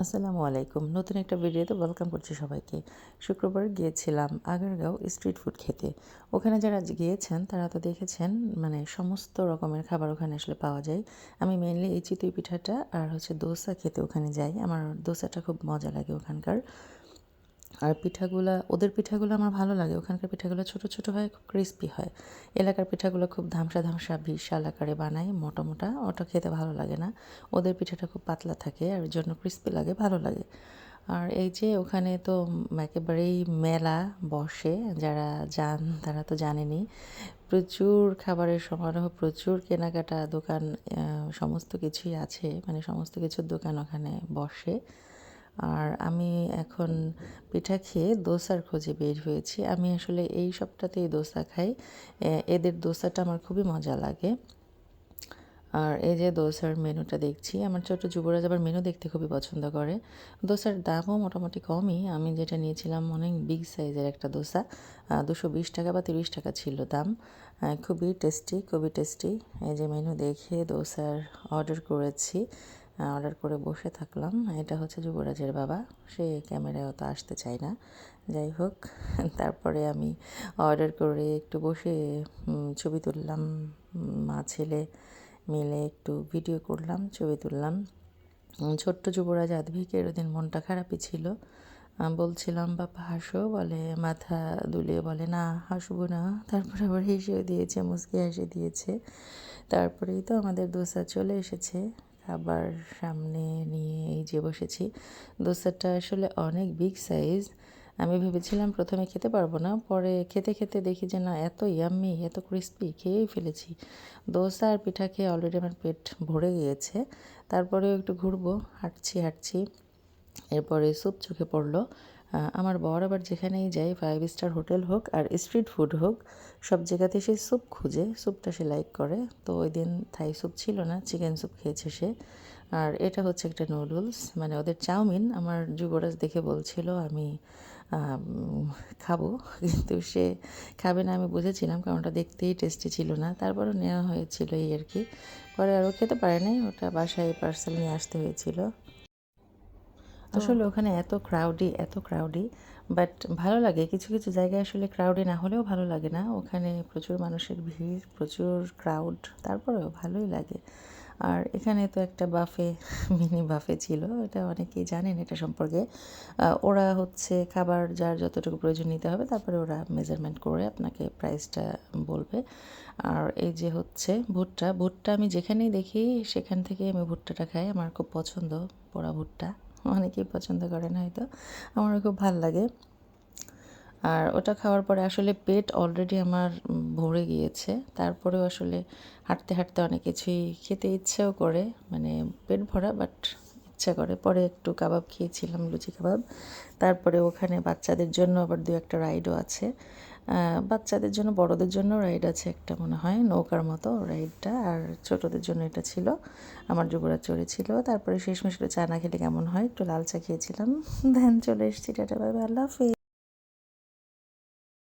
আসসালামু আলাইকুম। নতুন একটা ভিডিওতে ওয়েলকাম করছি সবাইকে। শুক্রবার গিয়েছিলাম আগারগাঁও স্ট্রিট ফুড খেতে। ওখানে যারা গিয়েছেন তারা তো দেখেছেন মানে সমস্ত রকমের খাবার ওখানে আসলে পাওয়া যায়। আমি মেইনলি এই চিতই পিঠাটা আর হচ্ছে দোসা খেতে ওখানে যাই। আমার দোসাটা খুব মজা লাগে ওখানকার। আর ওদের পিঠাগুলো আমার ভালো লাগে। ওখানকার পিঠাগুলো ছোট, ছোট হয়, খুব ক্রিস্পি হয়। এলাকার পিঠাগুলো খুব ধামসা, ধামসা বিশাল আকারে বানায়, মোটা, মোটা। ওটা খেতে ভালো লাগে না। ওদের পিঠাটা খুব পাতলা থাকে আর এর জন্য ক্রিস্পি লাগে, ভালো লাগে। আর এই যে ওখানে তো একেবারেই মেলা বসে। যারা যান তারা তো জানেনই। প্রচুর খাবারের সমারোহ, প্রচুর কেনাকাটা দোকান, সমস্ত কিছুই আছে। মানে সমস্ত কিছুর দোকান ওখানে বসে। আর আমি এখন পিঠা খেয়ে দোসার খোঁজে বের হয়েছি। আমি আসলে এই সপ্তাহতেই দোসা খাই। এদের দোসাটা আমার খুবই মজা লাগে। আর এই যে দোসার মেনুটা দেখছি, আমার ছোট যুবরাজ আবার মেনু দেখতে খুবই পছন্দ করে। দোসার দামও মোটামুটি কমই। আমি যেটা নিয়েছিলাম অনেক বিগ সাইজের একটা দোসা, 220 টাকা বা 30 টাকা ছিল দাম। খুবই টেস্টি, খুবই টেস্টি। এই যে মেনু দেখে দোসার অর্ডার করেছি। অর্ডার করে বসে থাকলাম। এটা হচ্ছে যুবরাজের বাবা। সে ক্যামেরায় অত আসতে চায় না। যাই হোক, তারপরে আমি অর্ডার করে একটু বসে ছবি তুললাম। মা ছেলে মিলে একটু ভিডিও করলাম, ছবি তুললাম। ছোট্ট যুবরাজ আদ্ভিকের ওদিন মনটা খারাপই ছিল। বলছিলাম বাবা হাসো, বলে মাথা দুলিয়ে বলে না হাসবো না। তারপরে আবার হেসেও দিয়েছে, মুচকি হেসে দিয়েছে। তারপরেই তো আমাদের দোসা চলে এসেছে। খাবার সামনে নিয়ে এই যে বসেছি। দোসাটা আসলে অনেক বিগ সাইজ। আমি ভেবেছিলাম প্রথমে খেতে পারবো না, পরে খেতে খেতে দেখি যে না, এত ইয়াম্মি, এত ক্রিস্পি, খেয়েই ফেলেছি। দোসা আর পিঠা খেয়ে অলরেডি আমার পেট ভরে গিয়েছে। তারপরেও একটু ঘুরবো, হাঁটছি হাঁটছি। এরপরে স্যুপ চোখে পড়লো। আমার বর আবার যেখানেই যায়, 5 স্টার হোটেল হোক আর স্ট্রিট ফুড হোক, সব জায়গাতে সে স্যুপ খুঁজে, স্যুপটা সে লাইক করে। তো ওই দিন থাই স্যুপ ছিল না, চিকেন স্যুপ খেয়েছে সে। আর এটা হচ্ছে একটা নুডলস, মানে ওদের চাউমিন। আমার যুবরাজ দেখে বলছিল আমি খাবো, কিন্তু সে খাবে না আমি বুঝেছিলাম, কারণ ওটা দেখতেই টেস্টি ছিল না। তারপরও নেওয়া হয়েছিল এই আর কি। পরে আরও খেতে পারে নাই, ওটা বাসায় পার্সেল নিয়ে আসতে হয়েছিল। আসলে ওখানে এত ক্রাউডি, এত ক্রাউডি, বাট ভালো লাগে। কিছু কিছু জায়গায় আসলে ক্রাউডি না হলেও ভালো লাগে না। ওখানে প্রচুর মানুষের ভিড়, প্রচুর ক্রাউড, তারপরেও ভালোই লাগে। আর এখানে তো একটা বাফে, মিনি বাফে ছিল। এটা অনেকেই জানেন এটা সম্পর্কে। ওরা হচ্ছে খাবার যার যতটুকু প্রয়োজন নিতে হবে, তারপরে ওরা মেজারমেন্ট করে আপনাকে প্রাইসটা বলবে। আর এই যে হচ্ছে ভুট্টা, ভুট্টা আমি যেখানেই দেখি সেখান থেকে আমি ভুট্টাটা খাই। আমার খুব পছন্দ পোড়া ভুট্টা। অনেকেই পছন্দ করেন হয়তো, আমারও খুব ভাল লাগে। আর ওটা খাওয়ার পরে আসলে পেট অলরেডি আমার ভরে গিয়েছে। তারপরেও আসলে হাঁটতে হাঁটতে অনেক কিছুই খেতে ইচ্ছেও করে, মানে পেট ভরা বাট ইচ্ছা করে। পরে একটু কাবাব খেয়েছিলাম, লুচি কাবাব। তারপরে ওখানে বাচ্চাদের জন্য আবার 2-1টা রাইডও আছে। বাচ্চাদের জন্য, বড়দের জন্য রাইড আছে একটা, মনে হয় নৌকার মতো রাইডটা। আর ছোটদের জন্য এটা ছিল। আমার যুবরাজ চড়েছিল। তারপরে শেষমেশ একটু চা না খেলে কেমন হয়, একটু লাল চা খেয়েছিলাম। দেন চলে এসেছি। টাটা, বাই বাই, আল্লাহ হাফেজ।